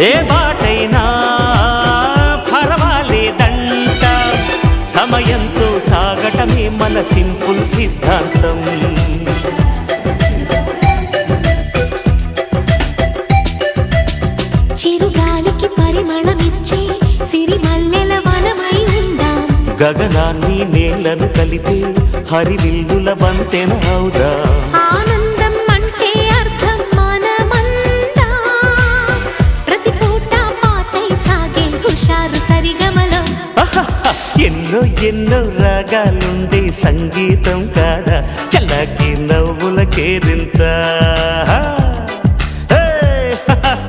ఏ బాటైనా పర్వాలేదంట, సమయంతో సాగటమే మన సింపుల్ సిద్ధాంతం. చిరుగాలికి పరిమళమిచ్చే సిరిమల్లెల వనమై ఉందాం, గగనాన్ని నేలను కలిపే హరివిల్లుల వంతెన అవుదాం. ఆనందం అంటే అర్థం మనమందా, ప్రతి పూట పాటై సాగే హుషారు సరిగమలో. ఎన్నో ఎన్నో రాగాలుండే సంగీతం కాదా, చల్లకి నవ్వుల కేరింత.